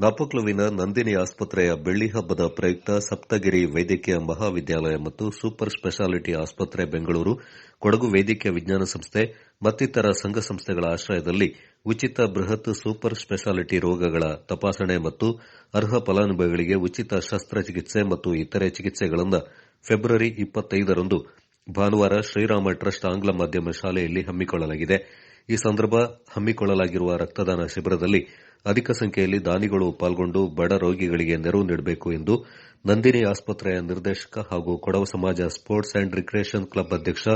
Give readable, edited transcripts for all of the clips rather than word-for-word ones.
ನಾಪೋಕ್ಲುವಿನ ನಂದಿನಿ ಆಸ್ಪತ್ರೆಯ ಬೆಳ್ಳಿ ಹಬ್ಬದ ಪ್ರಯುಕ್ತ ಸಪ್ತಗಿರಿ ವೈದ್ಯಕೀಯ ಮಹಾವಿದ್ಯಾಲಯ ಮತ್ತು ಸೂಪರ್ ಸ್ಪೆಷಾಲಿಟಿ ಆಸ್ಪತ್ರೆ ಬೆಂಗಳೂರು, ಕೊಡಗು ವೈದ್ಯಕೀಯ ವಿಜ್ಞಾನ ಸಂಸ್ಥೆ ಮತ್ತಿತರ ಸಂಘ ಸಂಸ್ಥೆಗಳ ಆಶ್ರಯದಲ್ಲಿ ಉಚಿತ ಬೃಹತ್ ಸೂಪರ್ ಸ್ಪೆಷಾಲಿಟಿ ರೋಗಗಳ ತಪಾಸಣೆ ಮತ್ತು ಅರ್ಹ ಫಲಾನುಭವಿಗಳಿಗೆ ಉಚಿತ ಶಸ್ತ್ರಚಿಕಿತ್ಸೆ ಮತ್ತು ಇತರೆ ಚಿಕಿತ್ಸೆಗಳನ್ನು ಫೆಬ್ರವರಿ 25ರಂದು ಭಾನುವಾರ ಶ್ರೀರಾಮ ಟ್ರಸ್ಟ್ ಆಂಗ್ಲ ಮಾಧ್ಯಮ ಶಾಲೆಯಲ್ಲಿ ಹಮ್ಮಿಕೊಳ್ಳಲಾಗಿದೆ. ಈ ಸಂದರ್ಭ ಹಮ್ಮಿಕೊಳ್ಳಲಾಗಿರುವ ರಕ್ತದಾನ ಶಿಬಿರದಲ್ಲಿ ಅಧಿಕ ಸಂಖ್ಯೆಯಲ್ಲಿ ದಾನಿಗಳು ಪಾಲ್ಗೊಂಡು ಬಡ ರೋಗಿಗಳಿಗೆ ನೆರವು ನೀಡಬೇಕು ಎಂದು ನಂದಿನಿ ಆಸ್ಪತ್ರೆಯ ನಿರ್ದೇಶಕ ಹಾಗೂ ಕೊಡವ ಸಮಾಜ ಸ್ಪೋರ್ಟ್ಸ್ ಅಂಡ್ ರಿಕ್ರಿಯೇಷನ್ ಕ್ಲಬ್ ಅಧ್ಯಕ್ಷ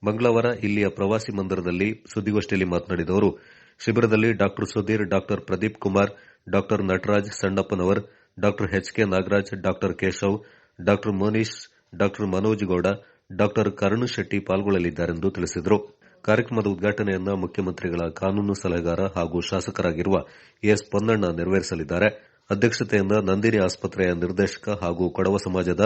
ಮಂಗಳವಾರ ಇಲ್ಲಿಯ ಪ್ರವಾಸಿ ಮಂದಿರದಲ್ಲಿ ಸುದ್ದಿಗೋಷ್ಠಿಯಲ್ಲಿ ಮಾತನಾಡಿದ ಅವರು, ಶಿಬಿರದಲ್ಲಿ ಡಾ ಸುಧೀರ್, ಡಾ ಪ್ರದೀಪ್ ಕುಮಾರ್, ಡಾ ನಟರಾಜ್ ಸಣ್ಣಪ್ಪನವರ್, ಡಾ ಎಚ್ ಕೆ ನಾಗರಾಜ್, ಡಾ ಕೇಶವ್, ಡಾ ಮೋನೀಶ್, ಡಾ ಮನೋಜ್ ಗೌಡ, ಡಾ ಕರುಣ್ ಶೆಟ್ಟಿ ಪಾಲ್ಗೊಳ್ಳಲಿದ್ದಾರೆಂದು ತಿಳಿಸಿದರು. ಕಾರ್ಯಕ್ರಮದ ಉದ್ಘಾಟನೆಯನ್ನ ಮುಖ್ಯಮಂತ್ರಿಗಳ ಕಾನೂನು ಸಲಹೆಗಾರ ಹಾಗೂ ಶಾಸಕರಾಗಿರುವ ಎಸ್ ಪೊನ್ನಣ್ಣ ನೆರವೇರಿಸಲಿದ್ದಾರೆ. ಅಧ್ಯಕ್ಷತೆಯಿಂದ ನಂದಿನಿ ಆಸ್ಪತ್ರೆಯ ನಿರ್ದೇಶಕ ಹಾಗೂ ಕೊಡವ ಸಮಾಜದ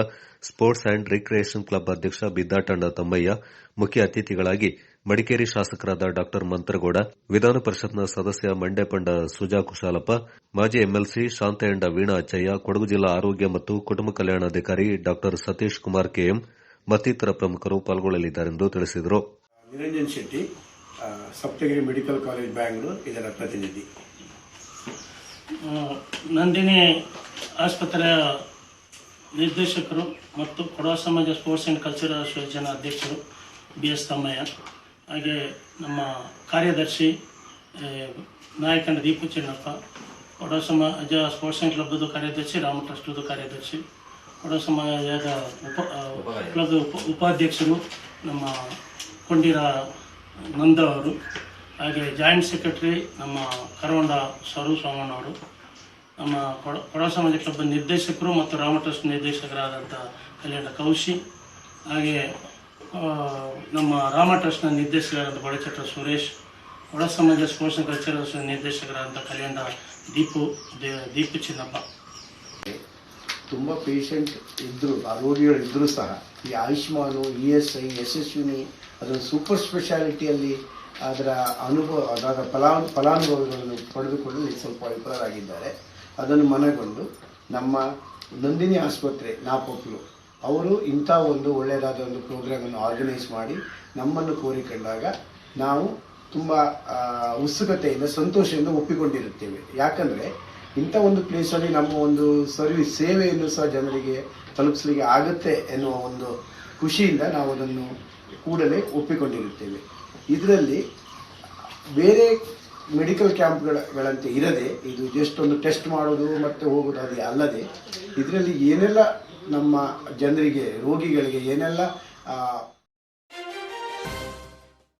ಸ್ಪೋರ್ಟ್ಸ್ ಅಂಡ್ ರಿಕ್ರಿಯೇಷನ್ ಕ್ಲಬ್ ಅಧ್ಯಕ್ಷ ಬಿದ್ದಾಟಣ್ಣ ತಮ್ಮಯ್ಯ, ಮುಖ್ಯ ಅತಿಥಿಗಳಾಗಿ ಮಡಿಕೇರಿ ಶಾಸಕರಾದ ಡಾ ಮಂತ್ರಗೌಡ, ವಿಧಾನ ಪರಿಷತ್ನ ಸದಸ್ಯ ಮಂಡ್ಯಪಂಡ ಸುಜಾ ಕುಶಾಲಪ್ಪ, ಮಾಜಿ ಎಂಎಲ್ಸಿ ಶಾಂತಯಂಡ ವೀಣಾ ಅಚ್ಚಯ್ಯ, ಕೊಡಗು ಜಿಲ್ಲಾ ಆರೋಗ್ಯ ಮತ್ತು ಕುಟುಂಬ ಕಲ್ಯಾಣಾಧಿಕಾರಿ ಡಾ ಸತೀಶ್ ಕುಮಾರ್ ಕೆಎಂ ಮತ್ತಿತರ ಪ್ರಮುಖರು ಪಾಲ್ಗೊಳ್ಳಲಿದ್ದಾರೆಂದು ತಿಳಿಸಿದರು. ನಿರಂಜನ್ ಶೆಟ್ಟಿ, ಸಪ್ತಗಿರಿ ಮೆಡಿಕಲ್ ಕಾಲೇಜ್ ಬ್ಯಾಂಗ್ಳೂರು, ಇದರ ಪ್ರತಿನಿಧಿ. ನಂದಿನಿ ಆಸ್ಪತ್ರೆಯ ನಿರ್ದೇಶಕರು ಮತ್ತು ಕೊಡವ ಸಮಾಜ ಸ್ಪೋರ್ಟ್ಸ್ ಆ್ಯಂಡ್ ಕಲ್ಚರಲ್ ಅಸೋಸಿಯೇಷನ್ ಅಧ್ಯಕ್ಷರು BS ತಮ್ಮಯ್ಯ, ಹಾಗೆ ನಮ್ಮ ಕಾರ್ಯದರ್ಶಿ ನಾಯಕನ ದೀಪು ಚಿನ್ನಪ್ಪ, ಕೊಡವ ಸಮಾಜ ಸ್ಪೋರ್ಟ್ಸ್ ಆ್ಯಂಡ್ ಕ್ಲಬ್ದು ಕಾರ್ಯದರ್ಶಿ, ರಾಮ ಟ್ರಸ್ಟ್ದು ಕಾರ್ಯದರ್ಶಿ, ಕೊಡವ ಸಮಾಜದ ಕ್ಲಬ್ ಉಪಾಧ್ಯಕ್ಷರು ನಮ್ಮ ಕೊಂಡಿರ ನಂದ ಅವರು, ಹಾಗೆ ಜಾಯಿಂಟ್ ಸೆಕ್ರೆಟರಿ ನಮ್ಮ ಕರವಂಡ ಸೋಮಣ್ಣವರು, ನಮ್ಮ ಕೊಡವ ಸಮಾಜ ಕ್ಲಬ್ ನಿರ್ದೇಶಕರು ಮತ್ತು ರಾಮ ಟ್ರಸ್ಟ್ ನಿರ್ದೇಶಕರಾದಂಥ ಕಲ್ಯಾಣ ಕೌಶಿ, ಹಾಗೆ ನಮ್ಮ ರಾಮ ಟ್ರಸ್ಟ್ನ ನಿರ್ದೇಶಕರಾದಂಥ ಬಡಚಟ್ರ ಸುರೇಶ್, ಕೊಡವ ಸಮಾಜ ಸ್ಪೋರ್ಟ್ಸ್ ಆ್ಯಂಡ್ ಕಲ್ಚರಲ್ ನಿರ್ದೇಶಕರಾದಂಥ ಕಲ್ಯಾಣ ದೀಪು ಚಿನ್ನಪ್ಪ. ತುಂಬ ಪೇಷಂಟ್ ಇದ್ದರು, ಆ ರೋಗಿಗಳಿದ್ದರೂ ಸಹ ಈ ಆಯುಷ್ಮಾನು, ESI, ಯಶಸ್ವಿನಿ, ಅದರ ಸೂಪರ್ ಸ್ಪೆಷಾಲಿಟಿಯಲ್ಲಿ ಅದರ ಫಲಾನುಭವಿಗಳನ್ನು ಪಡೆದುಕೊಳ್ಳಲು ಸ್ವಲ್ಪ ವಿಫಲರಾಗಿದ್ದಾರೆ. ಅದನ್ನು ಮನಗೊಂಡು ನಮ್ಮ ನಂದಿನಿ ಆಸ್ಪತ್ರೆ ನಾಪೋಕ್ಲು ಅವರು ಇಂಥ ಒಂದು ಒಳ್ಳೆಯದಾದ ಒಂದು ಪ್ರೋಗ್ರಾಮನ್ನು ಆರ್ಗನೈಸ್ ಮಾಡಿ ನಮ್ಮನ್ನು ಕೋರಿಕೊಂಡಾಗ ನಾವು ತುಂಬ ಉತ್ಸುಕತೆಯಿಂದ, ಸಂತೋಷದಿಂದ ಒಪ್ಪಿಕೊಂಡಿರುತ್ತೇವೆ. ಯಾಕಂದರೆ ಇಂಥ ಒಂದು ಪ್ಲೇಸಲ್ಲಿ ನಮ್ಮ ಒಂದು ಸೇವೆಯನ್ನು ಸಹ ಜನರಿಗೆ ತಲುಪಿಸಲಿಕ್ಕೆ ಆಗುತ್ತೆ ಎನ್ನುವ ಒಂದು ಖುಷಿಯಿಂದ ನಾವು ಅದನ್ನು ಕೂಡಲೇ ಒಪ್ಪಿಕೊಂಡಿರುತ್ತೇವೆ. ಇದರಲ್ಲಿ ಬೇರೆ ಮೆಡಿಕಲ್ ಕ್ಯಾಂಪ್ಗಳಂತೆ ಇರದೆ, ಇದು ಜಸ್ಟ್ ಒಂದು ಟೆಸ್ಟ್ ಮಾಡೋದು ಮತ್ತು ಹೋಗೋದು ಅದೇ ಅಲ್ಲದೆ, ಇದರಲ್ಲಿ ಏನೆಲ್ಲ ನಮ್ಮ ಜನರಿಗೆ, ರೋಗಿಗಳಿಗೆ ಏನೆಲ್ಲ